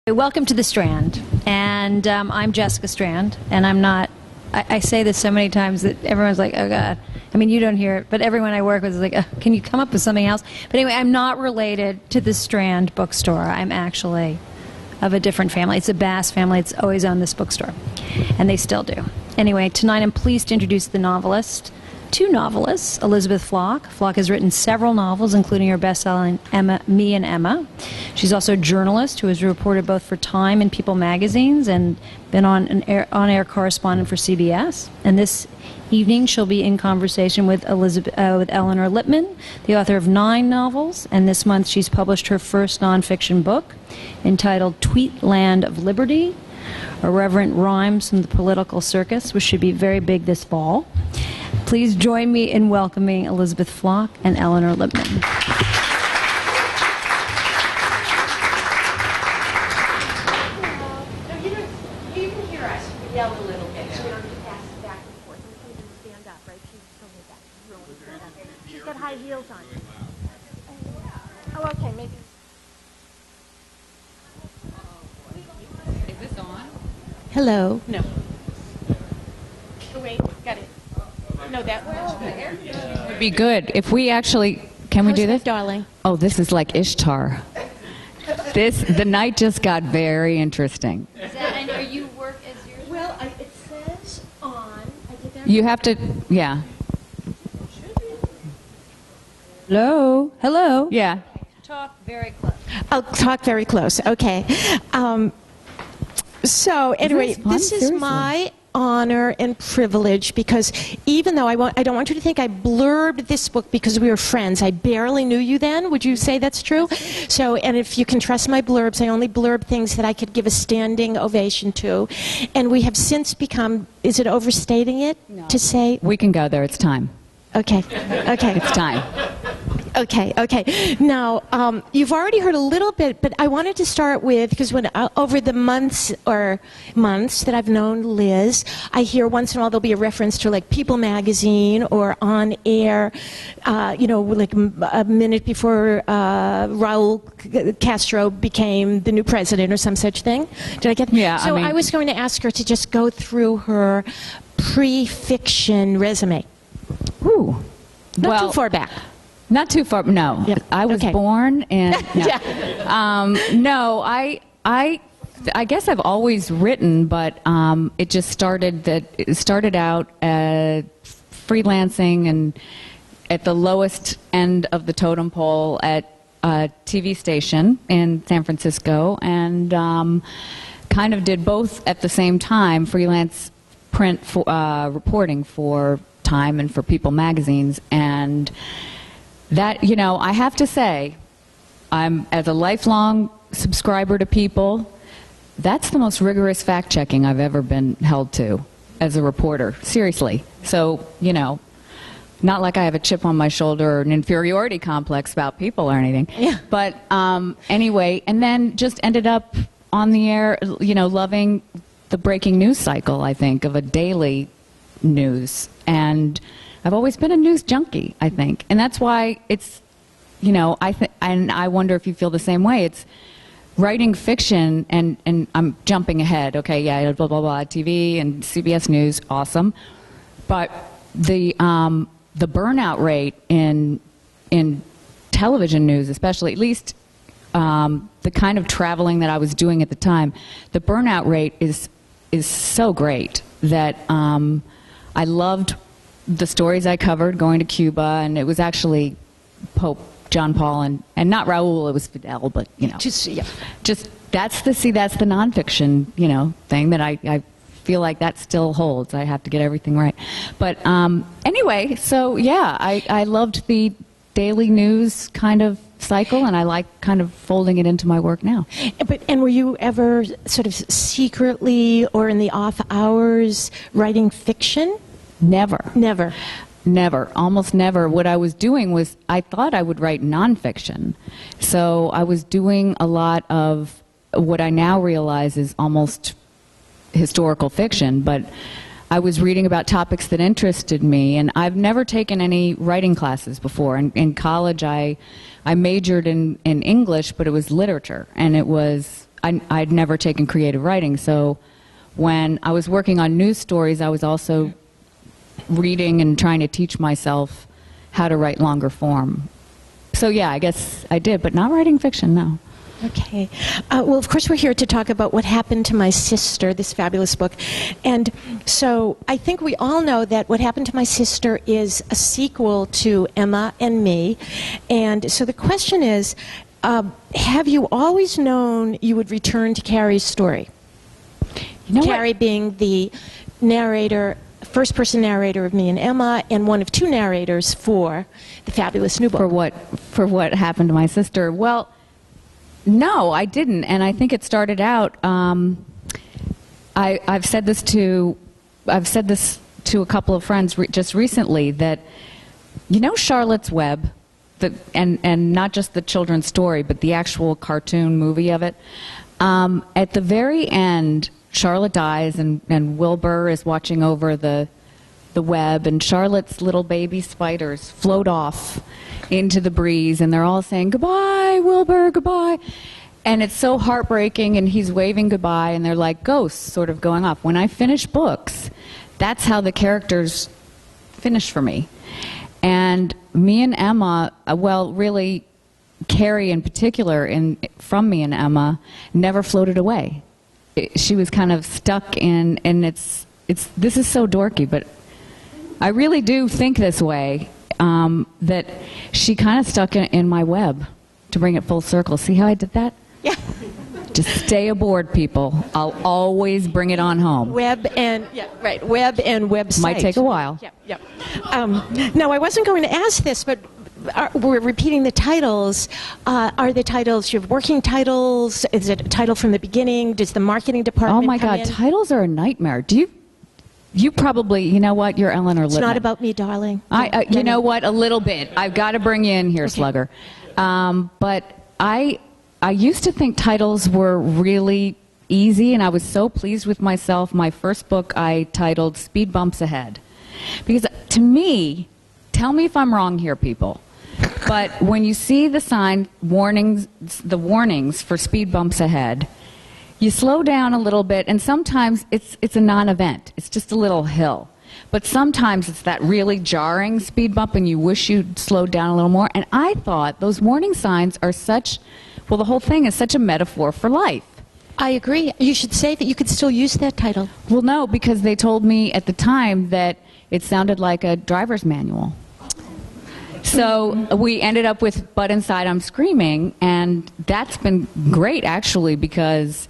Welcome to the Strand, and I'm Jessica Strand, and I'm not, I say this so many times that everyone's like, oh God. I mean, you don't hear it, but everyone I work with is like, can you come up with something else? But anyway, I'm not related to the Strand bookstore. I'm actually of a different family. It's a Bass family. It's always owned this bookstore, and they still do. Anyway, tonight I'm pleased to introduce the novelist, two novelists, Elizabeth Flock. Flock has written several novels, including her best-selling Me and Emma. She's also a journalist who has reported both for Time and People magazines and been on-air correspondent for CBS. And this evening she'll be in conversation with Elinor Lipman, the author of 9 novels. And this month she's published her first nonfiction book entitled Tweetland of Liberty, Irreverent Rhymes from the Political Circus, which should be very big this fall. Please join me in welcoming Elizabeth Flock and Elinor Lipman. You can hear us. We yell a little bit, so we don't have to pass it back and forth. We can't even stand up, right? She's totally back. She's got high heels on. Oh, okay, maybe. Is this on? Hello. No. Oh, wait, got it. No, that Would be good if we actually. Can we do this, darling? Oh, this is like Ishtar. The night just got very interesting. Is that, and are you work as yours? Well, it says on. I did that. You have to, yeah. Hello? Hello? Yeah. Talk very close. I'll talk very close. Okay. So anyway, this is Seriously. my honor and privilege, because even though I don't want you to think I blurbed this book because we were friends. I barely knew you then. Would you say that's true? So, and if you can trust my blurbs, I only blurb things that I could give a standing ovation to. And we have since become, is it overstating it to say? We can go there. It's time. Okay. Okay. It's time. Okay. Now, you've already heard a little bit, but I wanted to start with, because when over the months that I've known Liz, I hear once in a while there'll be a reference to like People magazine or On Air, like a minute before Raul Castro became the new president or some such thing. Did I get? Yeah. So I was going to ask her to just go through her pre-fiction resume. Ooh. Not too far back. Not too far. No, Yeah. I was Okay. born and no. Yeah. No, I guess I've always written, but it just started out freelancing and at the lowest end of the totem pole at a TV station in San Francisco, and kind of did both at the same time, freelance print reporting for Time and for People magazines. And that, I have to say, I'm, as a lifelong subscriber to People, that's the most rigorous fact-checking I've ever been held to as a reporter. Seriously. So, not like I have a chip on my shoulder or an inferiority complex about People or anything. Yeah. But anyway, and then just ended up on the air, loving the breaking news cycle, I think, of a daily news. And I've always been a news junkie, I think. And that's why it's, and I wonder if you feel the same way. It's writing fiction, and I'm jumping ahead. Okay, yeah, blah, blah, blah, TV and CBS News, awesome. But the burnout rate in television news, especially, at least the kind of traveling that I was doing at the time, the burnout rate is so great that I loved the stories I covered going to Cuba, and it was actually Pope John Paul and not Raul, it was Fidel, but just that's the nonfiction thing that I feel like that still holds. I have to get everything right. But anyway, so yeah, I loved the daily news kind of cycle, and I like kind of folding it into my work now. And were you ever sort of secretly or in the off hours writing fiction? Never. Almost never. What I was doing was, I thought I would write nonfiction. So I was doing a lot of what I now realize is almost historical fiction, but I was reading about topics that interested me, and I've never taken any writing classes before. In college, I majored in English, but it was literature, and it was I'd never taken creative writing. So when I was working on news stories, I was also reading and trying to teach myself how to write longer form. So yeah, I guess I did, but not writing fiction, no. Okay. Well, of course, we're here to talk about What Happened to My Sister, this fabulous book. And so I think we all know that What Happened to My Sister is a sequel to Emma and Me. And so the question is, have you always known you would return to Carrie's story? You know Carrie being the narrator, first-person narrator of Me and Emma, and one of two narrators for the fabulous new book. For what happened to my sister? Well, no, I didn't, and I think it started out. I've said this to a couple of friends just recently that, you know, Charlotte's Web, and not just the children's story, but the actual cartoon movie of it. At the very end, Charlotte dies, and Wilbur is watching over the web, and Charlotte's little baby spiders float off into the breeze, and they're all saying, "Goodbye, Wilbur, goodbye." And it's so heartbreaking, and he's waving goodbye, and they're like ghosts sort of going off. When I finish books, that's how the characters finish for me. And Me and Emma, well, really, Carrie in particular, from Me and Emma, never floated away. She was kind of stuck in, and this is so dorky, but I really do think this way, that she kind of stuck in my web, to bring it full circle. See how I did that? Yeah. Just stay aboard, people. I'll always bring it on home. Web and website. Might take a while. Yeah. No, I wasn't going to ask this, but we're repeating the titles. Are the titles, you have working titles? Is it a title from the beginning? Does the marketing department Oh my come God, in? titles are a nightmare. You probably, you know what, you're Elinor Lipman. It's not about me, darling. You know what, a little bit. I've got to bring you in here, Slugger. But I used to think titles were really easy, and I was so pleased with myself. My first book I titled Speed Bumps Ahead. Because to me, tell me if I'm wrong here, people, but when you see the sign, the warnings for speed bumps ahead, you slow down a little bit, and sometimes it's a non-event. It's just a little hill. But sometimes it's that really jarring speed bump, and you wish you'd slowed down a little more. And I thought those warning signs are the whole thing is such a metaphor for life. I agree. You should say that you could still use that title. Well, no, because they told me at the time that it sounded like a driver's manual. So we ended up with But Inside I'm Screaming, and that's been great, actually, because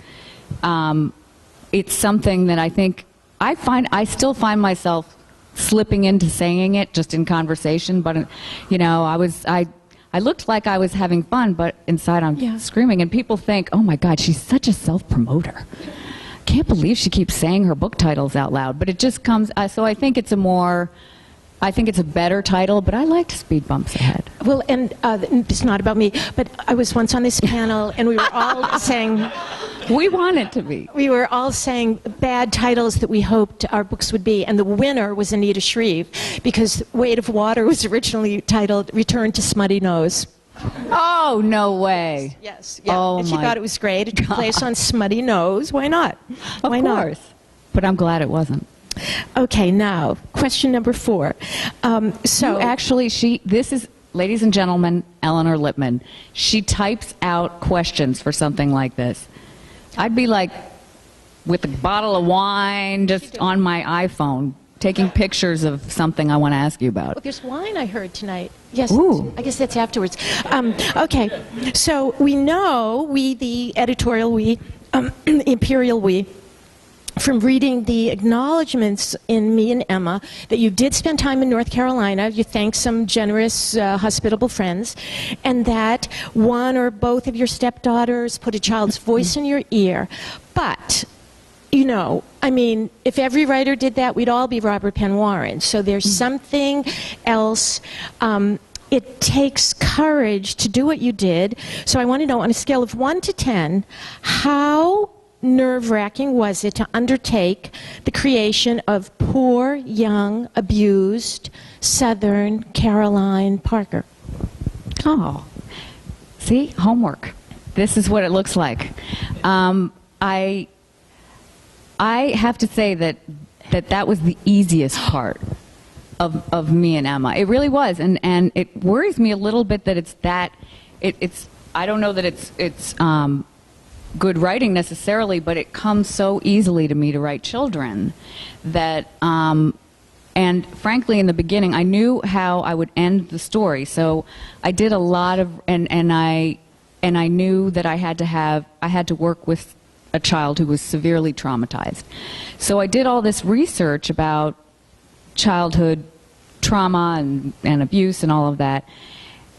it's something that I think I still find myself slipping into saying it just in conversation, but, you know, I looked like I was having fun, but inside I'm screaming, and people think, oh my God, she's such a self-promoter. Can't believe she keeps saying her book titles out loud, but it just comes, so I think it's a better title, but I liked Speed Bumps Ahead. Well, and it's not about me, but I was once on this panel, and we were all saying... We want it to be. We were all saying bad titles that we hoped our books would be, and the winner was Anita Shreve, because Weight of Water was originally titled Return to Smutty Nose. Oh, no way. Yes. Yeah. Oh, and she thought it was great. It took place on Smutty Nose. Why not? Of course. But I'm glad it wasn't. Okay, now, question number 4. This is, ladies and gentlemen, Elinor Lipman. She types out questions for something like this. I'd be like with a bottle of wine just on my iPhone, taking pictures of something I want to ask you about. Well, there's wine I heard tonight. Yes, Ooh. I guess that's afterwards. Okay, so we know, the editorial Imperial we, from reading the acknowledgments in Me and Emma, that you did spend time in North Carolina. You thanked some generous, hospitable friends, and that one or both of your stepdaughters put a child's voice in your ear. But, you know, I mean, if every writer did that, we'd all be Robert Penn Warren. So there's something else. It takes courage to do what you did. So I want to know, on a scale of 1 to 10, how nerve-wracking was it to undertake the creation of poor, young, abused Southern Caroline Parker? Oh, see, homework. This is what it looks like. I have to say that was the easiest part of me and Emma. It really was, and it worries me a little bit that it's I don't know that it's good writing necessarily, but it comes so easily to me to write children that and frankly in the beginning I knew how I would end the story, so I did a lot of and I knew that I had to work with a child who was severely traumatized. So I did all this research about childhood trauma and abuse and all of that.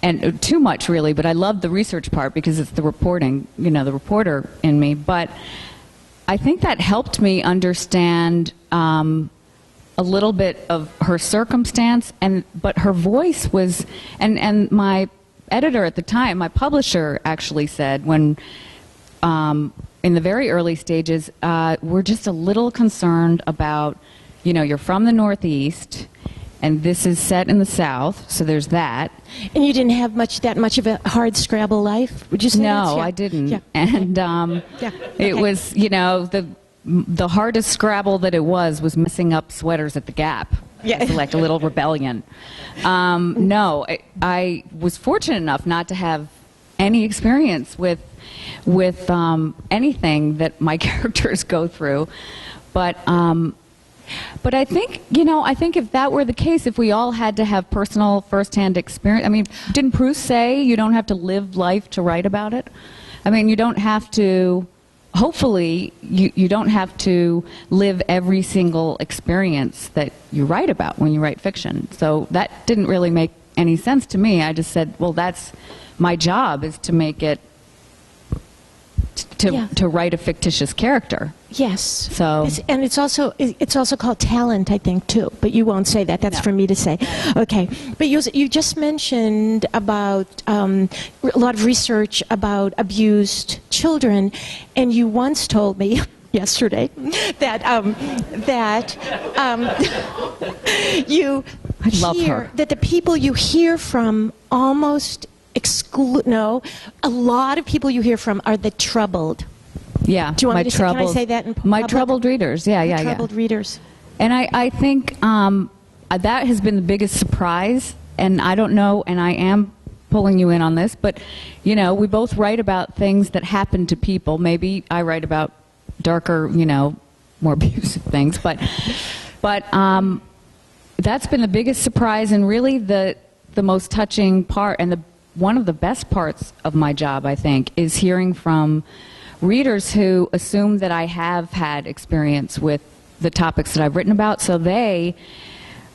And too much, really, but I love the research part because it's the reporting, the reporter in me. But I think that helped me understand a little bit of her circumstance, but her voice was, and my editor at the time, my publisher actually said when, in the very early stages, we're just a little concerned about, you're from the Northeast, and this is set in the South, so there's that. And you didn't have that much of a hard Scrabble life, would you say? No, I didn't. Yeah. And it Okay. was, the hardest Scrabble that it was messing up sweaters at the Gap. Yeah. It was like a little rebellion. No, I was fortunate enough not to have any experience with anything that my characters go through, but I think, I think if that were the case, if we all had to have personal first-hand experience, I mean, didn't Proust say you don't have to live life to write about it? I mean, you don't have to, hopefully, you don't have to live every single experience that you write about when you write fiction. So that didn't really make any sense to me. I just said, well, that's my job, is to make it, to write a fictitious character. Yes. So And it's also called talent, I think, too. But you won't say that. That's for me to say. Okay. But you just mentioned about a lot of research about abused children, and you once told me yesterday that you I love her. that the people you hear from almost a lot of people you hear from are the troubled. Yeah, Do you want me to say, can I say that in public? My troubled readers, yeah. Troubled readers. And I think that has been the biggest surprise, and I don't know, and I am pulling you in on this, but, we both write about things that happen to people. Maybe I write about darker, more abusive things, but that's been the biggest surprise, and really the most touching part, and one of the best parts of my job, I think, is hearing from readers who assume that I have had experience with the topics that I've written about, so they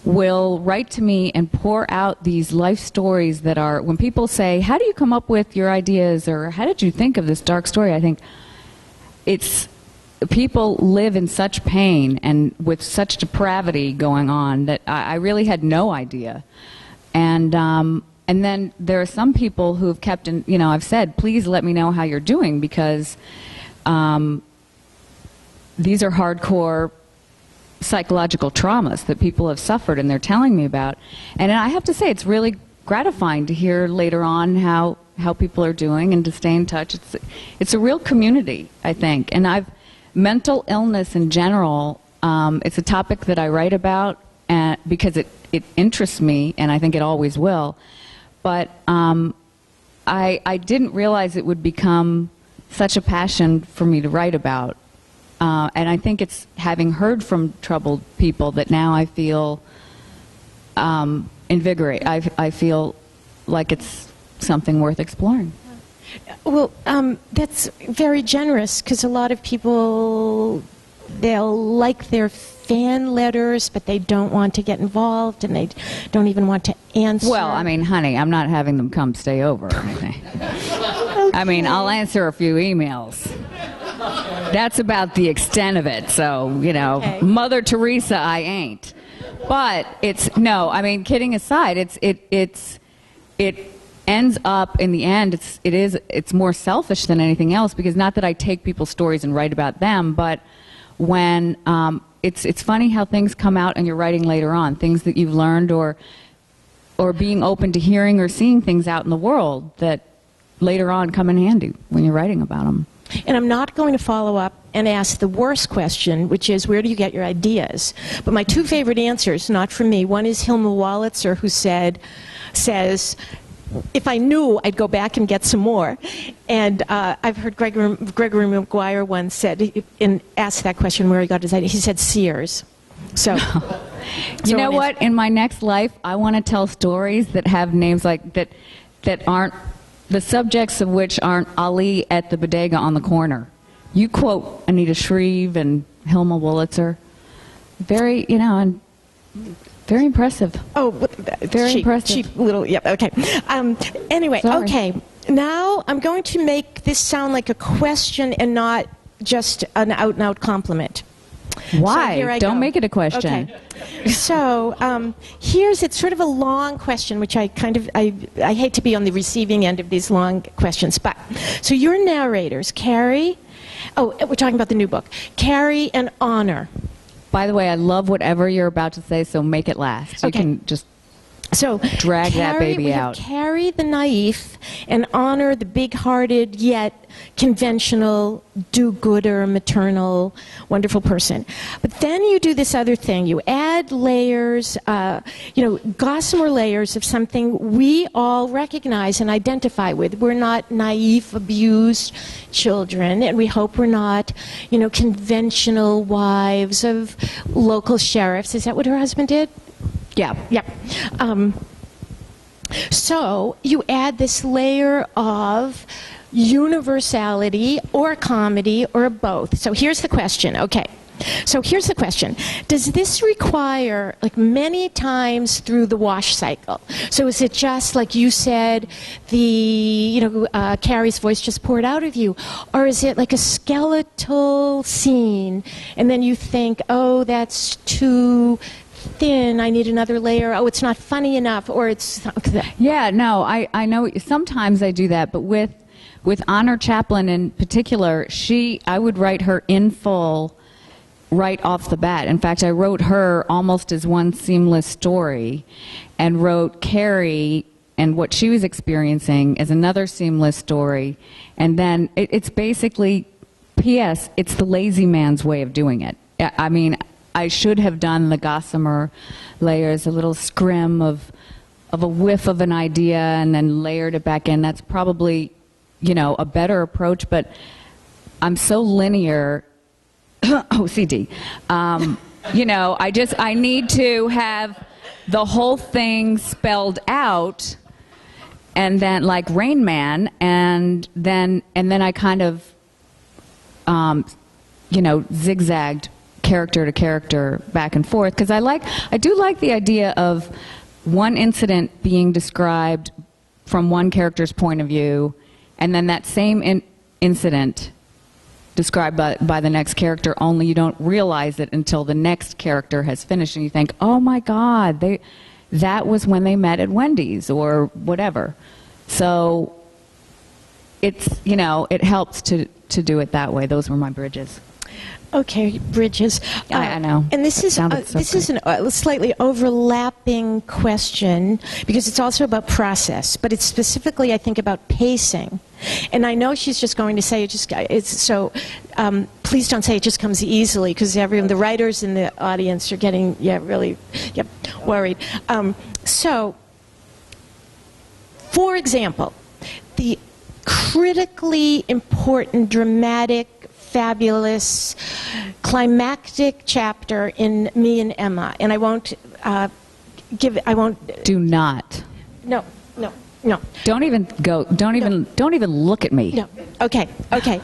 will write to me and pour out these life stories that are, when people say, how do you come up with your ideas, or how did you think of this dark story, I think people live in such pain and with such depravity going on that I really had no idea. And then there are some people who have kept in, I've said, please let me know how you're doing, because these are hardcore psychological traumas that people have suffered and they're telling me about. And I have to say, it's really gratifying to hear later on how people are doing and to stay in touch. It's a real community, I think. And mental illness in general, it's a topic that I write about because it interests me, and I think it always will. But I didn't realize it would become such a passion for me to write about. And I think it's having heard from troubled people that now I feel invigorated. I feel like it's something worth exploring. Well, that's very generous, because a lot of people, they'll like their fan letters, but they don't want to get involved, and they don't even want to answer. Well, I mean, honey, I'm not having them come stay over or anything. Okay. I mean, I'll answer a few emails. That's about the extent of it. So, Okay. Mother Teresa, I ain't. But kidding aside, it ends up in the end, it's more selfish than anything else, because not that I take people's stories and write about them, but when it's funny how things come out and you're writing later on, things that you've learned or being open to hearing or seeing things out in the world that later on come in handy when you're writing about them. And I'm not going to follow up and ask the worst question, which is, where do you get your ideas? But my two favorite answers, not from me, one is Hilma Wolitzer, who says, if I knew, I'd go back and get some more. And I've heard Gregory Maguire once said, and asked that question where he got his idea. He said Sears. So, you know what? In my next life, I want to tell stories that have names like that aren't, the subjects of which aren't Ali at the bodega on the corner. You quote Anita Shreve and Hilma Wolitzer. Very, and very impressive. Oh, very impressive. Cheap little, yep, okay. Anyway, Sorry. Okay. Now I'm going to make this sound like a question and not just an out-and-out compliment. Why? So Don't make it a question. Okay. So it's sort of a long question, which I hate to be on the receiving end of these long questions. But so your narrators, Carrie. Oh, we're talking about the new book, Carrie and Honor. By the way, I love whatever you're about to say, so make it last. You Okay. can just Carrie, drag that baby we out. Have Carrie the naif and Honor the big-hearted yet conventional do-gooder, maternal, wonderful person. But then you do this other thing. You add layers, gossamer layers of something we all recognize and identify with. We're not naif, abused children, and we hope we're not, conventional wives of local sheriffs. Is that what her husband did? Yeah. Yep. So you add this layer of universality or comedy or both. So here's the question. Okay. So here's the question. Does this require, like many times through the wash cycle? So is it just, like you said, Carrie's voice just poured out of you? Or is it like a skeletal scene and then you think, oh, that's too thin, I need another layer, oh, it's not funny enough, or it's... Yeah, no, I know sometimes I do that, but with Honor Chaplin in particular, I would write her in full right off the bat. In fact, I wrote her almost as one seamless story and wrote Carrie and what she was experiencing as another seamless story, and then it's basically, P.S., it's the lazy man's way of doing it. I mean, I should have done the gossamer layers, a little scrim of a whiff of an idea and then layered it back in. That's probably, a better approach, but I'm so linear, OCD. I need to have the whole thing spelled out, and then like Rain Man, and then I kind of, zigzagged character to character back and forth, because I do like the idea of one incident being described from one character's point of view, and then that same incident described by the next character, only you don't realize it until the next character has finished and you think, oh my God, that was when they met at Wendy's or whatever. So it's, it helps to do it that way. Those were my bridges. Okay, bridges. I know. And this is a slightly overlapping question because it's also about process, but it's specifically, I think, about pacing. And I know she's just going to say please don't say it just comes easily, because the writers in the audience are getting really worried. So, for example, the critically important, dramatic, fabulous, climactic chapter in Me and Emma, and I won't Do not. No. Don't even look at me. No. Okay. Okay.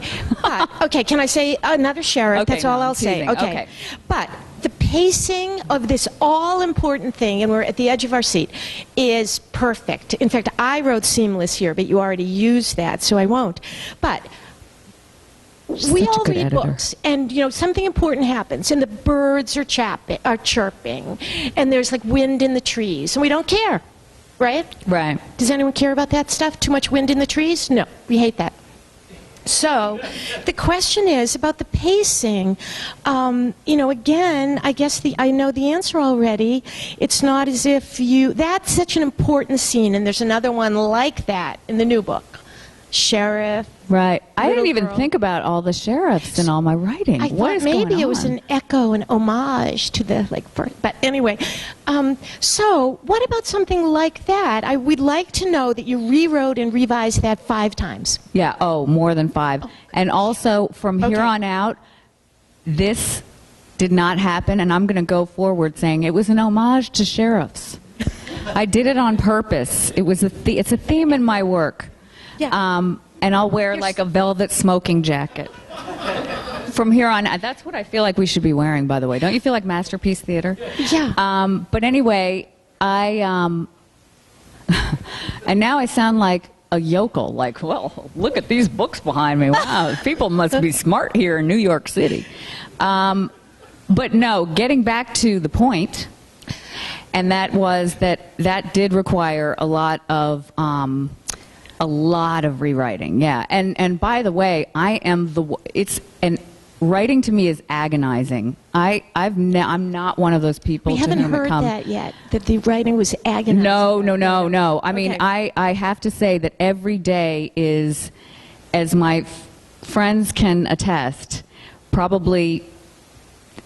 Can I say another sheriff? Okay, That's all I'll say. Okay. But the pacing of this all-important thing, and we're at the edge of our seat, is perfect. In fact, I wrote seamless here, but you already used that, so I won't. But we all read books, and something important happens, and the birds are chirping, and there's like wind in the trees, and we don't care, right? Right. Does anyone care about that stuff? Too much wind in the trees? No, we hate that. So the question is about the pacing. Again, I guess I know the answer already. It's not as if that's such an important scene, and there's another one like that in the new book. sheriff. Right. I didn't little even girl. think about all the sheriffs in all my writing. I What thought is maybe going it was on? an echo, an homage to the first. But anyway, so what about something like that? We'd like to know that you rewrote and revised that 5 times. Yeah, more than 5. And also, from here Okay. on out, this did not happen, and I'm going to go forward saying it was an homage to sheriffs. I did it on purpose. It was it's a theme in my work. Yeah. And I'll wear like a velvet smoking jacket. From here on, that's what I feel like we should be wearing, by the way. Don't you feel like Masterpiece Theater? Yeah. But anyway, and now I sound like a yokel. Like, well, look at these books behind me. Wow, people must be smart here in New York City. But no, getting back to the point, and that was that did require a lot of rewriting. Yeah, and by the way, writing to me is agonizing. I'm not one of those people. We to haven't whom it heard comes. that yet, that the writing was agonizing. No. I mean, Okay. I have to say that every day is, as my friends can attest, probably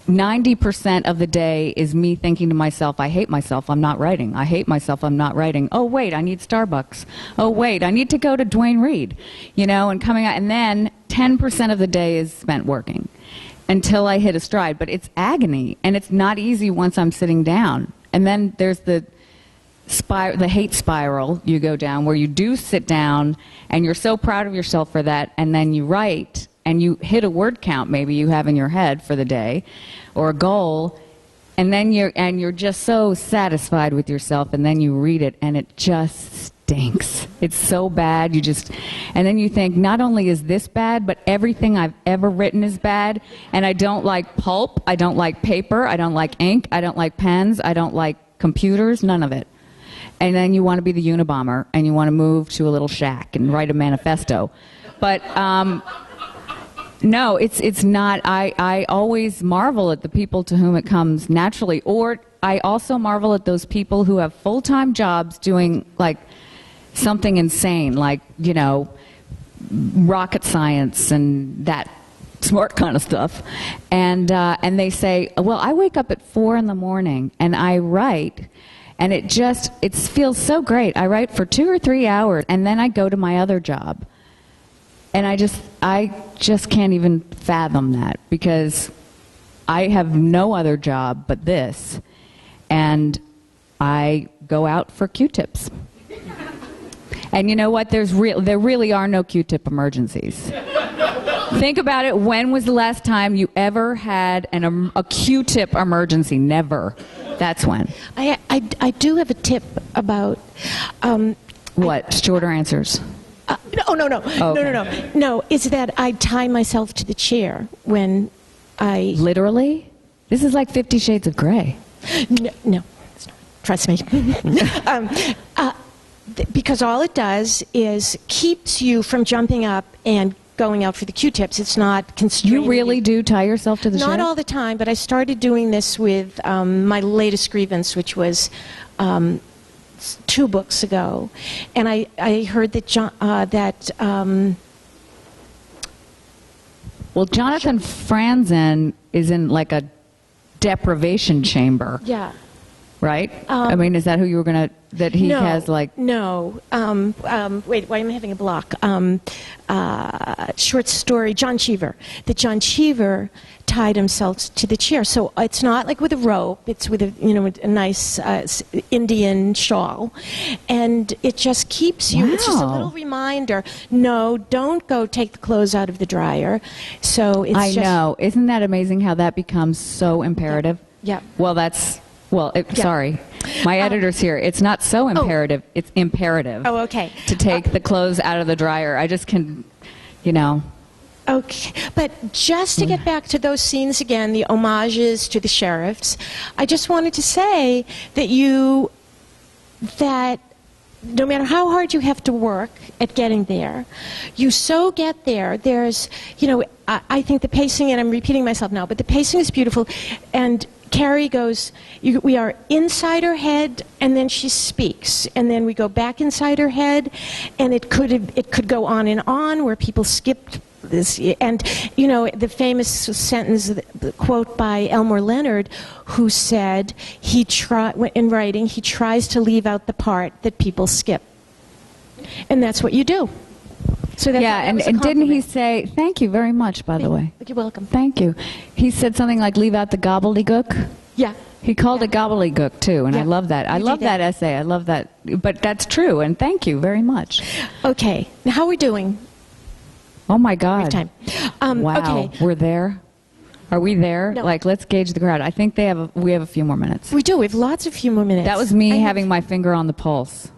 90% of the day is me thinking to myself, I hate myself, I'm not writing. I hate myself, I'm not writing. Oh, wait, I need Starbucks. Oh, wait, I need to go to Duane Reade. And coming out. And then 10% of the day is spent working until I hit a stride. But it's agony, and it's not easy once I'm sitting down. And then there's the hate spiral you go down, where you do sit down, and you're so proud of yourself for that, and then you write, and you hit a word count maybe you have in your head for the day, or a goal, and then you're just so satisfied with yourself, and then you read it, and it just stinks. It's so bad. And then you think, not only is this bad, but everything I've ever written is bad, and I don't like pulp, I don't like paper, I don't like ink, I don't like pens, I don't like computers, none of it. And then you want to be the Unabomber, and you want to move to a little shack and write a manifesto. But no, it's not. I always marvel at the people to whom it comes naturally. Or I also marvel at those people who have full-time jobs doing, like, something insane, like, rocket science and that smart kind of stuff. And they say, well, I wake up at 4 in the morning and I write, and it feels so great. I write for 2 or 3 hours, and then I go to my other job. And I just can't even fathom that, because I have no other job but this, and I go out for Q-tips. And you know what? There really are no Q-tip emergencies. Think about it. When was the last time you ever had a Q-tip emergency? Never. That's when. I do have a tip about... What? Shorter answers. No. Okay. No, it's that I tie myself to the chair when I... Literally? This is like 50 Shades of Grey. No, it's not. Trust me. Because all it does is keeps you from jumping up and going out for the Q-tips. It's not constraining. You really do tie yourself to the chair? Not all the time, but I started doing this with my latest grievance, which was 2 books ago, and I heard that well, Jonathan Franzen is in like a deprivation chamber. Yeah. Right? I mean, is that who you were going to, that he has like... No. Wait, why am I having a block? Short story, John Cheever. That John Cheever tied himself to the chair. So it's not like with a rope. It's with a nice Indian shawl. And it just keeps you... It's just a little reminder. No, don't go take the clothes out of the dryer. So it's I know. Isn't that amazing how that becomes so imperative? Yeah. Well, that's... Well, sorry. My editor's here. It's not so imperative. It's imperative. Oh, okay. To take the clothes out of the dryer. I just can, Okay. But just to get back to those scenes again, the homages to the sheriffs, I just wanted to say that no matter how hard you have to work at getting there, you so get there. There's, I think the pacing, and I'm repeating myself now, but the pacing is beautiful. And Carrie goes, we are inside her head, and then she speaks, and then we go back inside her head, and it could go on and on where people skipped this. And you know, the famous sentence, the quote by Elmore Leonard, who said in writing, he tries to leave out the part that people skip, and that's what you do. So that's and didn't he say, thank you very much, by the way. You're welcome. Thank you. He said something like, leave out the gobbledygook. Yeah. He called it gobbledygook, too, and I Yeah. love that. I love that essay. I love that. But that's true, and thank you very much. Okay. Now, how are we doing? Oh, my God. Time. Wow. Okay. We're there? Are we there? No. Like, let's gauge the crowd. I think we have a few more minutes. We do. We have lots of few more minutes. That was me having my finger on the pulse.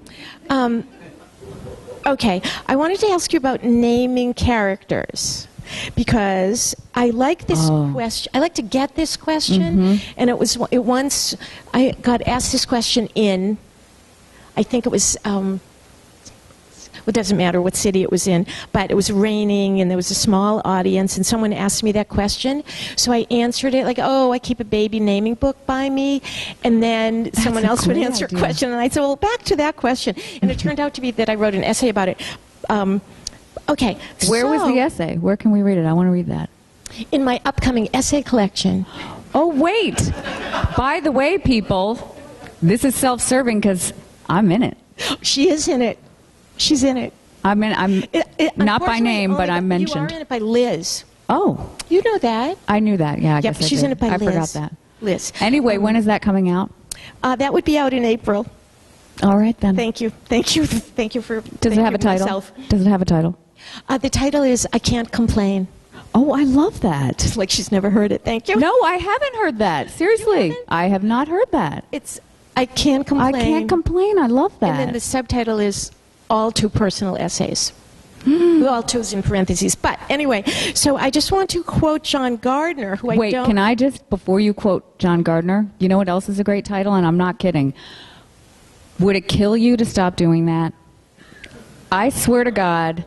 Okay, I wanted to ask you about naming characters, because I like this question. I like to get this question, and once I got asked this question in, I think it was, it doesn't matter what city it was in, but it was raining and there was a small audience, and someone asked me that question. So I answered it like, oh, I keep a baby naming book by me. And then someone else would answer a question, and I said, well, back to that question. And it turned out to be that I wrote an essay about it. Okay. Where was the essay? Where can we read it? I want to read that. In my upcoming essay collection. Oh, wait. By the way, people, this is self-serving because I'm in it. She is in it. She's in it. I'm not by name, but I'm mentioned. You are in it by Liz. Oh. You know that. I knew that. Yeah, I guess she's I did. in it by Liz. I forgot that. Liz. Anyway, when is that coming out? That would be out in April. All right, then. Thank you. Thank you. Thank you for. Does it have a title? Myself. Does it have a title? The title is I Can't Complain. Oh, I love that. It's like she's never heard it. Thank you. No, I haven't heard that. Seriously. I have not heard that. It's I Can't Complain. I Can't Complain. I love that. And then the subtitle is All Too Personal Essays. All two is in parentheses. But anyway, so I just want to quote John Gardner, who Wait, can I just, before you quote John Gardner, you know what else is a great title? And I'm not kidding. Would it kill you to stop doing that? I swear to God,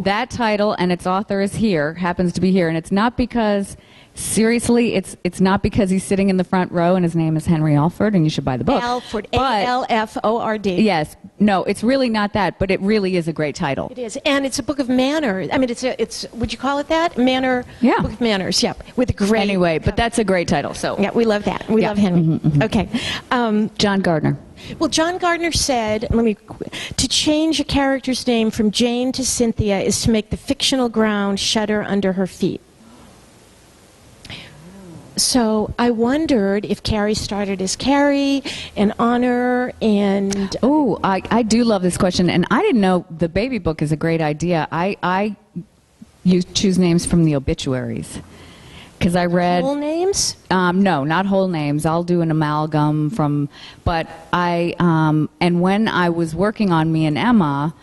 that title and its author is here, happens to be here, and it's not because, seriously, it's not because he's sitting in the front row and his name is Henry Alford and you should buy the book. Alford, A-L-F-O-R-D. Yes. No, it's really not that, but it really is a great title. It is, and it's a book of manners. I mean, it's would you call it that? Book of manners, yeah, with a great... Anyway, but that's a great title, so... Yeah, we love that. We love Henry. Okay. John Gardner. Well, John Gardner said, to change a character's name from Jane to Cynthia is to make the fictional ground shudder under her feet. So I wondered if Carrie started as Carrie, an honor, and... Oh, I do love this question, and I didn't know the baby book is a great idea. I choose names from the obituaries. Because I read... Whole names? No, not whole names. I'll do an amalgam from... But and when I was working on Me and Emma,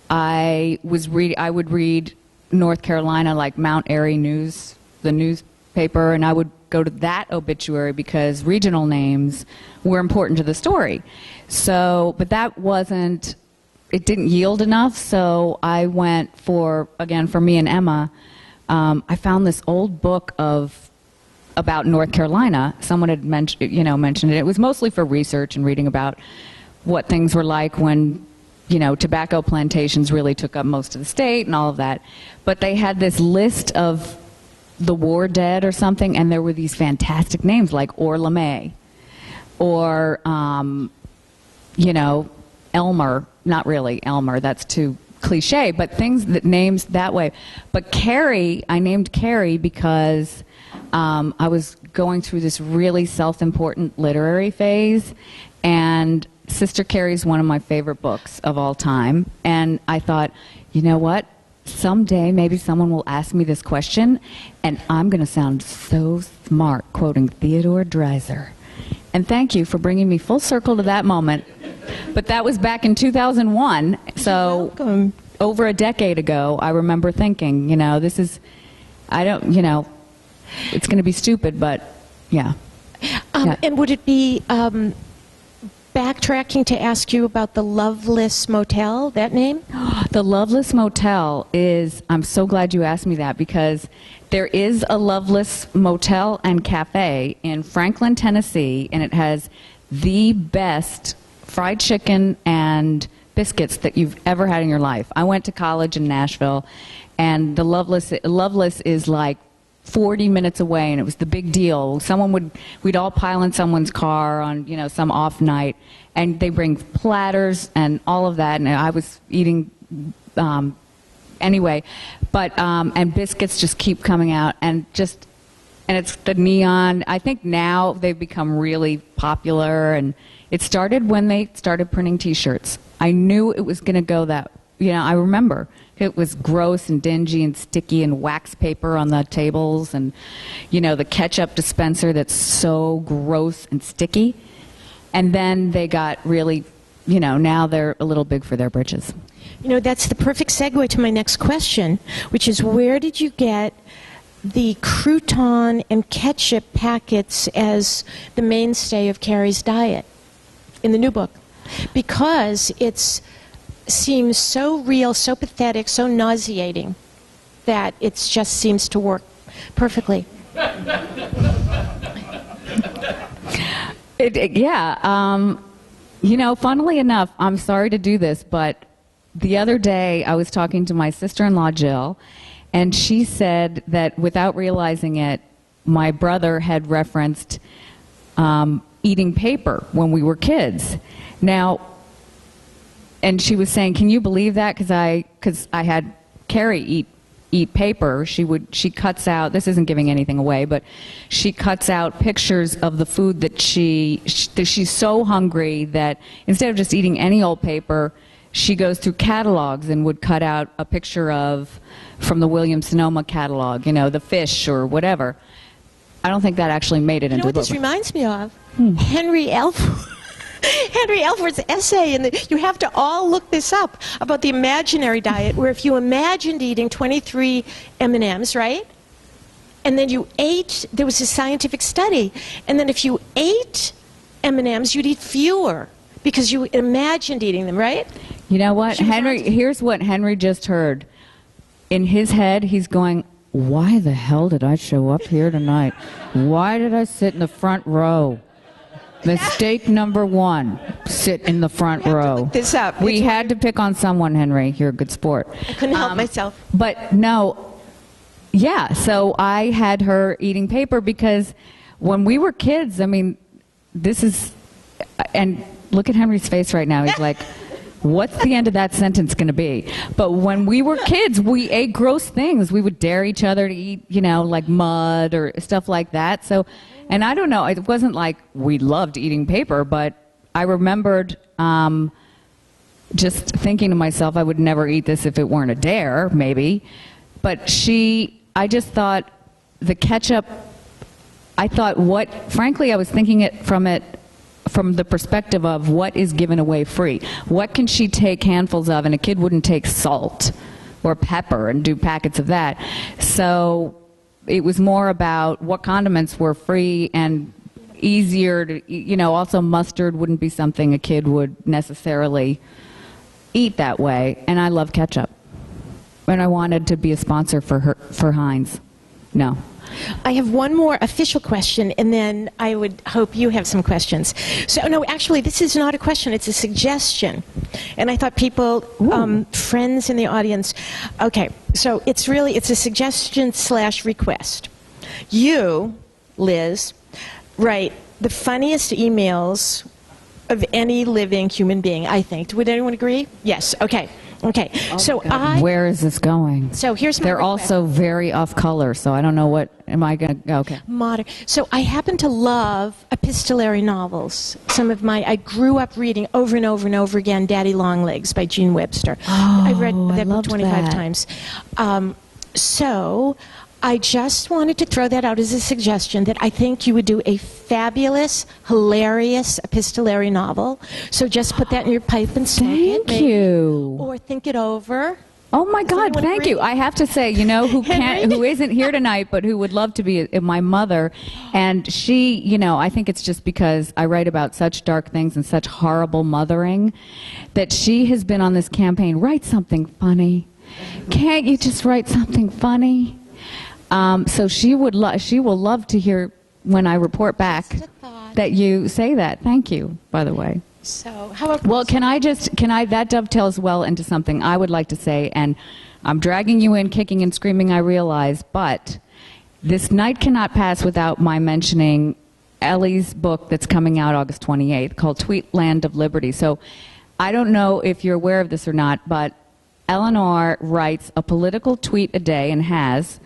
I would read North Carolina, like Mount Airy News, the newspaper, and I would go to that obituary because regional names were important to the story. So, but that wasn't... It didn't yield enough, so I went for Me and Emma... I found this old book about North Carolina. Someone had mentioned it. It was mostly for research and reading about what things were like when, tobacco plantations really took up most of the state and all of that. But they had this list of the war dead or something, and there were these fantastic names like Orlame or, Elmer. Not really Elmer. That's too cliche, but names that way. But Carrie, I named Carrie because I was going through this really self-important literary phase, and Sister Carrie's one of my favorite books of all time. And I thought, you know what? Someday maybe someone will ask me this question, and I'm going to sound so smart quoting Theodore Dreiser. And thank you for bringing me full circle to that moment. But that was back in 2001, so over a decade ago, I remember thinking, it's going to be stupid, but yeah. And would it be backtracking to ask you about the Loveless Motel, that name? The Loveless Motel is, I'm so glad you asked me that, because there is a Loveless Motel and Cafe in Franklin, Tennessee, and it has the best fried chicken and biscuits that you've ever had in your life. I went to college in Nashville, and the Loveless is like 40 minutes away, and it was the big deal. We'd all pile in someone's car on, some off night, and they bring platters and all of that, and I was eating anyway, but and biscuits just keep coming out, and it's the neon. I think now they've become really popular, and it started when they started printing T-shirts. I knew it was going to go that. I remember it was gross and dingy and sticky and wax paper on the tables, and the ketchup dispenser that's so gross and sticky. And then they got really, now they're a little big for their britches. That's the perfect segue to my next question, which is, where did you get the crouton and ketchup packets as the mainstay of Carrie's diet in the new book? Because it seems so real, so pathetic, so nauseating that it just seems to work perfectly. Funnily enough, I'm sorry to do this, but the other day I was talking to my sister-in-law, Jill, and she said that without realizing it, my brother had referenced eating paper when we were kids. Now, and she was saying, can you believe that? Because I had Carrie eat paper. She cuts out, this isn't giving anything away, but she cuts out pictures of the food that she's so hungry that instead of just eating any old paper, she goes through catalogs and would cut out a picture from the Williams-Sonoma catalog, the fish or whatever. I don't think that actually made it into the book. You know what this reminds me of? Henry Elford's essay, and you have to all look this up, about the imaginary diet, where if you imagined eating 23 M&Ms, right? And then you ate, there was a scientific study, and then if you ate M&Ms, you'd eat fewer, because you imagined eating them, right? You know what, here's what Henry just heard. In his head, he's going, why the hell did I show up here tonight? Why did I sit in the front row? Mistake number one, sit in the front row. Look this up. We had to pick on someone, Henry. You're a good sport. I couldn't help myself. But no, yeah, so I had her eating paper because when we were kids, and look at Henry's face right now. He's like, what's the end of that sentence going to be? But when we were kids, we ate gross things. We would dare each other to eat, like mud or stuff like that. So, and I don't know, it wasn't like we loved eating paper, but I remembered just thinking to myself, I would never eat this if it weren't a dare, maybe. But I just thought the ketchup, frankly, I was thinking it from the perspective of what is given away free. What can she take handfuls of, and a kid wouldn't take salt or pepper and do packets of that. So it was more about what condiments were free and easier to, also mustard wouldn't be something a kid would necessarily eat that way. And I love ketchup. And I wanted to be a sponsor for Heinz. No. I have one more official question, and then I would hope you have some questions. So, no, actually, this is not a question, it's a suggestion. And I thought people, friends in the audience, okay, so it's a suggestion / request. You, Liz, write the funniest emails of any living human being, I think. Would anyone agree? Yes, okay. Okay, so where is this going? So here's my They're request. Also very off color, so I don't know what, am I going to, okay. Modern. So I happen to love epistolary novels. I grew up reading over and over and over again Daddy Longlegs by Gene Webster. I've read that book 25 times. So I just wanted to throw that out as a suggestion that I think you would do a fabulous, hilarious epistolary novel. So just put that in your pipe and smoke it. Thank you. Or think it over. Oh my Does God! anyone Thank agree? you. I have to say, you know, who isn't here tonight, but who would love to be my mother, and she, you know, I think it's just because I write about such dark things and such horrible mothering, that she has been on this campaign. Write something funny. Can't you just write something funny? So she will love to hear when I report back that you say that. Thank you, by the way. So, how about... Well, that dovetails well into something I would like to say, and I'm dragging you in kicking and screaming, I realize, but this night cannot pass without my mentioning Ellie's book that's coming out August 28th called Tweet Land of Liberty. So I don't know if you're aware of this or not, but Elinor writes a political tweet a day and has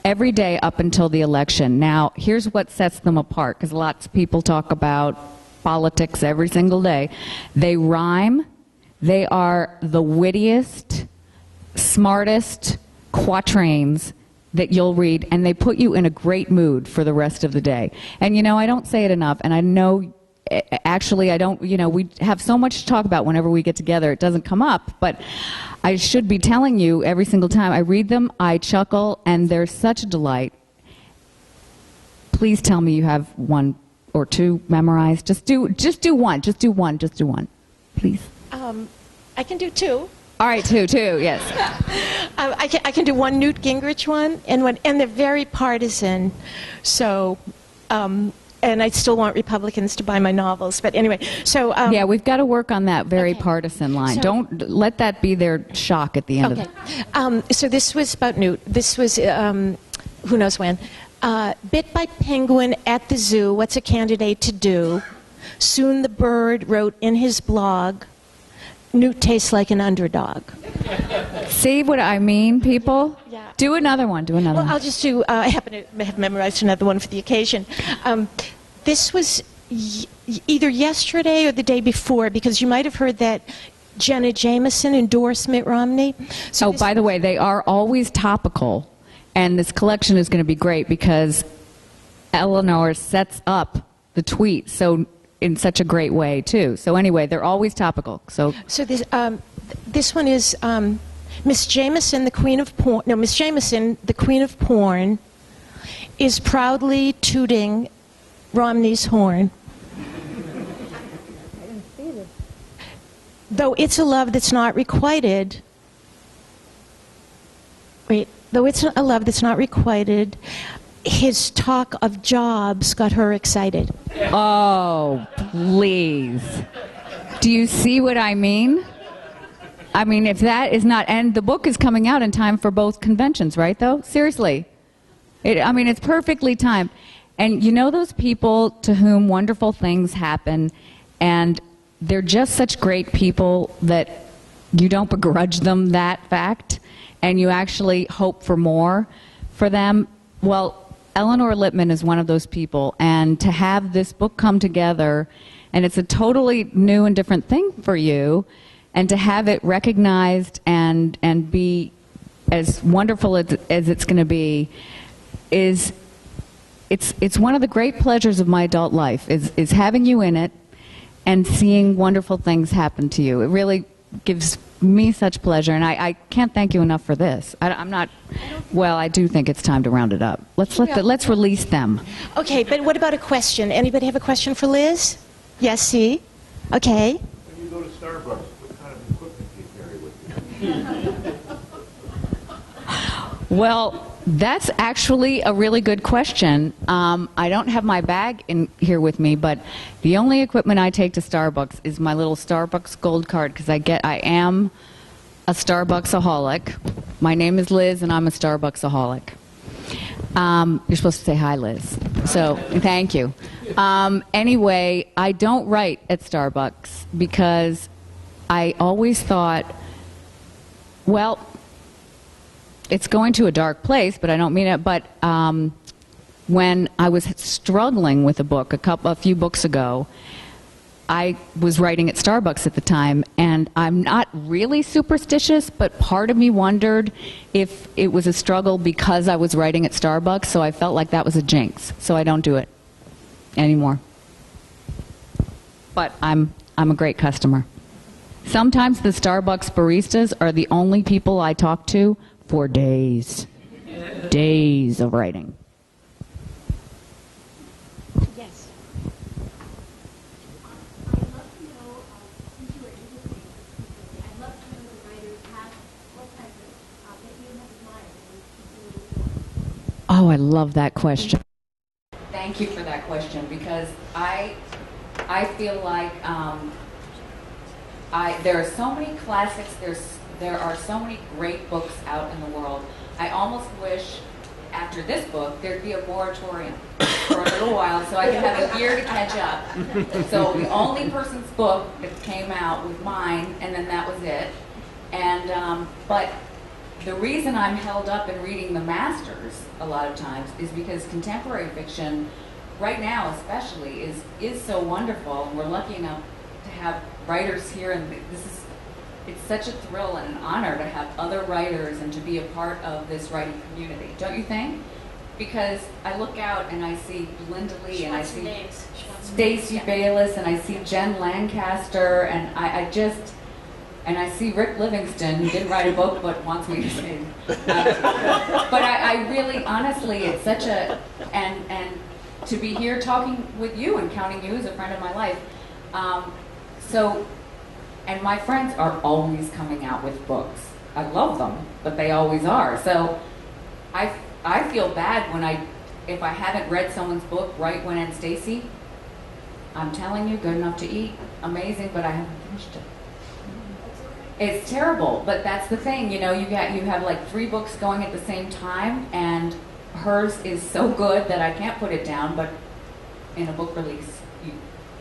every day up until the election. Now, here's what sets them apart, because lots of people talk about politics every single day. They rhyme. They are the wittiest, smartest quatrains that you'll read, and they put you in a great mood for the rest of the day. And you know, I don't say it enough, and I know, actually, I don't, you know, we have so much to talk about whenever we get together, it doesn't come up, but I should be telling you every single time I read them, I chuckle, and they're such a delight. Please tell me you have one or two memorized. Just do one, please. I can do two. All right, two, yes. I can do one Newt Gingrich one, and they're very partisan. So, and I still want Republicans to buy my novels. But anyway, so yeah, we've got to work on that very okay. partisan line. So, don't let that be their shock at the end okay. of it. So this was about Newt. This was who knows when. Bit by penguin at the zoo. What's a candidate to do? Soon the bird wrote in his blog, Newt tastes like an underdog. See what I mean, people? Yeah. Do another one. Well, I'll just do, I happen to have memorized another one for the occasion. This was either yesterday or the day before, because you might have heard that Jenna Jameson endorsed Mitt Romney. So by the way, they are always topical, and this collection is going to be great because Elinor sets up the tweet so in such a great way, too. So anyway, they're always topical. So this one is Miss Jameson, the queen of porn. No, Miss Jameson, the queen of porn, is proudly tooting Romney's horn. Though it's a love that's not requited. Wait, though it's a love that's not requited, his talk of jobs got her excited. Oh, please. Do you see what I mean? I mean, if that is not, and the book is coming out in time for both conventions, right, though? Seriously. I mean, it's perfectly timed. And you know those people to whom wonderful things happen, and they're just such great people that you don't begrudge them that fact, and you actually hope for more for them? Well, Elinor Lipman is one of those people, and to have this book come together, and it's a totally new and different thing for you, and to have it recognized and be as wonderful as it's going to be, it's one of the great pleasures of my adult life, is having you in it and seeing wonderful things happen to you. It really gives me such pleasure, and I can't thank you enough for this. I'm not. Well, I do think it's time to round it up. Let's release them. Okay, but what about a question? Anybody have a question for Liz? Yes, see? Okay. When you go to Starbucks, what kind of equipment do you carry with you? Well, that's actually a really good question. I don't have my bag in here with me, but the only equipment I take to Starbucks is my little Starbucks gold card, because I am a Starbucksaholic. My name is Liz, and I'm a Starbucksaholic. You're supposed to say hi, Liz. So thank you. Anyway, I don't write at Starbucks because I always thought, well, it's going to a dark place, but I don't mean it. But when I was struggling with a book a few books ago, I was writing at Starbucks at the time, and I'm not really superstitious, but part of me wondered if it was a struggle because I was writing at Starbucks, so I felt like that was a jinx, so I don't do it anymore. But I'm a great customer. Sometimes the Starbucks baristas are the only people I talk to for days. Days of writing. Yes. Oh, I love that question. Thank you for that question, because I feel like there are so many classics. There are so many great books out in the world. I almost wish after this book there'd be a moratorium for a little while so I could have a year to catch up. So the only person's book that came out was mine, and then that was it. And but the reason I'm held up in reading the masters a lot of times is because contemporary fiction, right now especially, is so wonderful, and we're lucky enough to have writers here, and it's such a thrill and an honor to have other writers and to be a part of this writing community, don't you think? Because I look out and I see Linda Lee, and I see Stacey Bayless, and I see Jen Lancaster, and I see Rick Livingston, who didn't write a book but wants me to sing. But I really, honestly, it's such a, and to be here talking with you and counting you as a friend of my life. And my friends are always coming out with books. I love them, but they always are. So I feel bad if I haven't read someone's book right when it's Stacey. I'm telling you, Good Enough to Eat, amazing, but I haven't finished it. It's terrible, but that's the thing, you have like 3 books going at the same time, and hers is so good that I can't put it down, but in a book release, you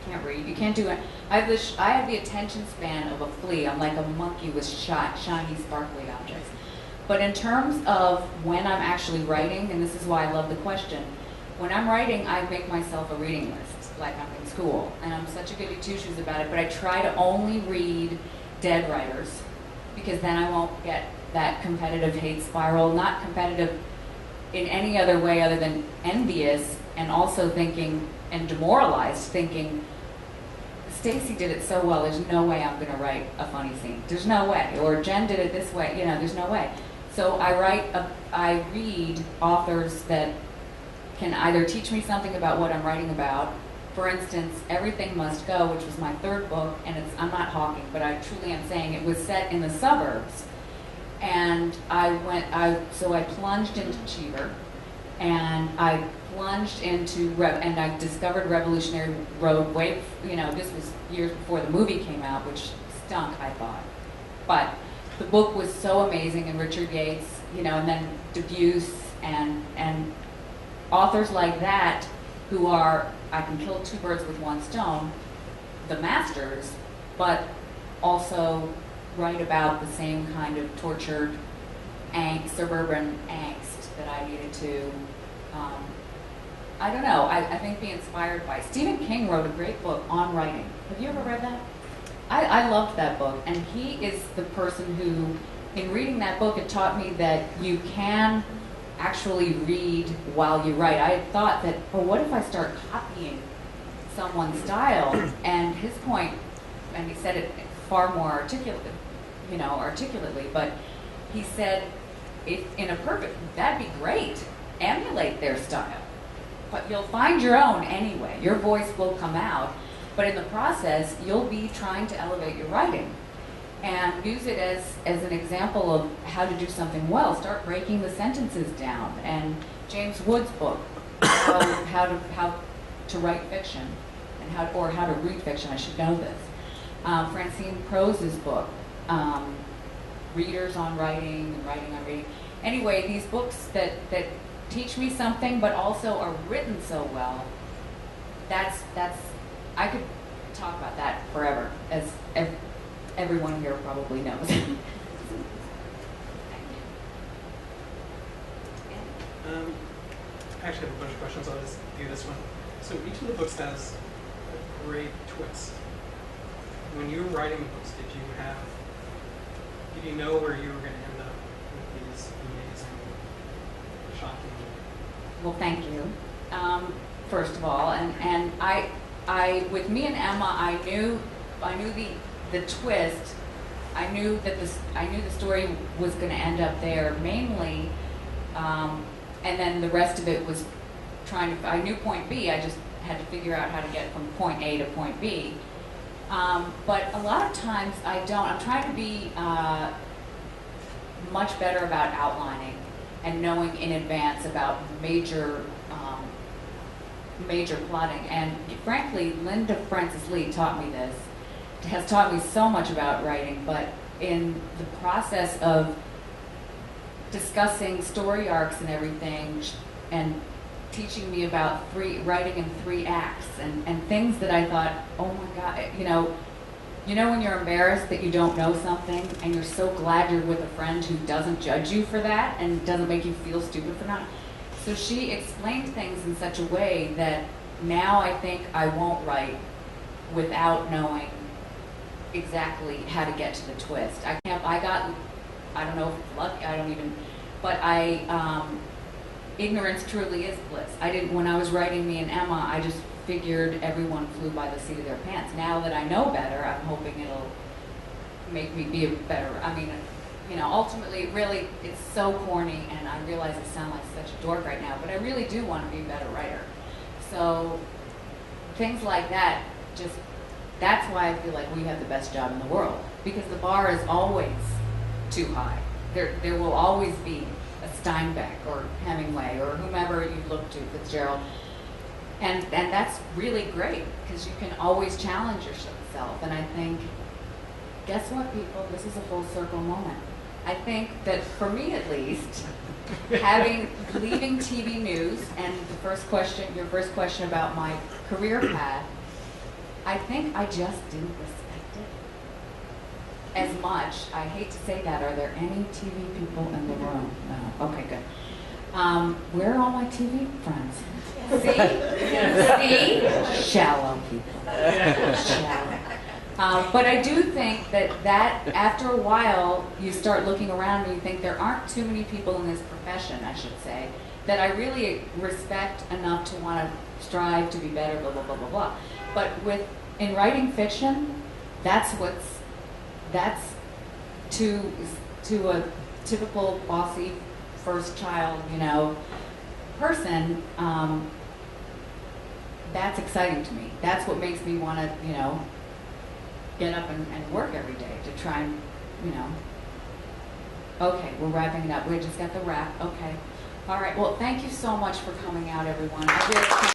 can't read, you can't do it. I have the attention span of a flea. I'm like a monkey with shiny, sparkly objects. But in terms of when I'm actually writing, and this is why I love the question, when I'm writing, I make myself a reading list, like I'm in school, and I'm such a goody two-shoes about it, but I try to only read dead writers, because then I won't get that competitive hate spiral, not competitive in any other way other than envious, and also thinking, and demoralized, thinking, Stacey did it so well, there's no way I'm going to write a funny scene. There's no way. Or Jen did it this way, there's no way. So I read authors that can either teach me something about what I'm writing about. For instance, Everything Must Go, which was my 3rd book, and I'm not hawking, but I truly am saying it was set in the suburbs. And so I plunged into Cheever, and I plunged into, and I discovered Revolutionary Road this was years before the movie came out, which stunk, I thought. But the book was so amazing, and Richard Yates, and then Dubusse, and authors like that who are, I can kill 2 birds with 1 stone, the masters, but also write about the same kind of tortured suburban angst that I needed to, I don't know, I think be inspired by. Stephen King wrote a great book on writing. Have you ever read that? I loved that book, and he is the person who, in reading that book, it taught me that you can actually read while you write. I thought that, what if I start copying someone's style? And his point, and he said it far more articulately, but he said, that'd be great. Emulate their style. But you'll find your own anyway. Your voice will come out. But in the process, you'll be trying to elevate your writing. And use it as an example of how to do something well. Start breaking the sentences down. And James Wood's book, how to write fiction, and how to read fiction. I should know this. Francine Prose's book, Readers on Writing and Writing on Reading. Anyway, these books that teach me something, but also are written so well. That's I could talk about that forever, as everyone here probably knows. I actually have a bunch of questions. I'll just do this one. So each of the books has a great twist. When you were writing the books, did you know where you were going to end up with these amazing, shocking? Well, thank you. First of all, and I with me and Emma, I knew the twist, I knew the story was going to end up there mainly, and then the rest of it was I knew point B, I just had to figure out how to get from point A to point B. But a lot of times I don't. I'm trying to be much better about outlining and knowing in advance about major plotting. And frankly, Linda Francis Lee taught me this, has taught me so much about writing, but in the process of discussing story arcs and everything, and teaching me about writing in 3 acts and things that I thought, oh my God, you know when you're embarrassed that you don't know something and you're so glad you're with a friend who doesn't judge you for that and doesn't make you feel stupid for not. So she explained things in such a way that now I think I won't write without knowing exactly how to get to the twist. I don't know if it's luck, but ignorance truly is bliss. When I was writing Me and Emma, I just figured everyone flew by the seat of their pants. Now that I know better, I'm hoping it'll make me be a better, ultimately, really, it's so corny, and I realize I sound like such a dork right now, but I really do want to be a better writer. So things like that, that's why I feel like we have the best job in the world, because the bar is always too high. There will always be a Steinbeck or Hemingway or whomever you look to, Fitzgerald. And that's really great, because you can always challenge yourself. And I think, guess what, people? This is a full circle moment. I think that for me at least, leaving TV news and your first question about my career path, I think I just didn't respect it as much. I hate to say that. Are there any TV people in the room? No. Okay, good. Where are all my TV friends? See? Shallow people. Shallow. But I do think that after a while, you start looking around and you think there aren't too many people in this profession, I should say, that I really respect enough to want to strive to be better, blah, blah, blah, blah, blah. But in writing fiction, that's to a typical bossy first child, person, that's exciting to me. That's what makes me want to, get up and work every day to try and, Okay, we're wrapping it up. We just got the wrap. Okay. All right. Well, thank you so much for coming out, everyone. I really appreciate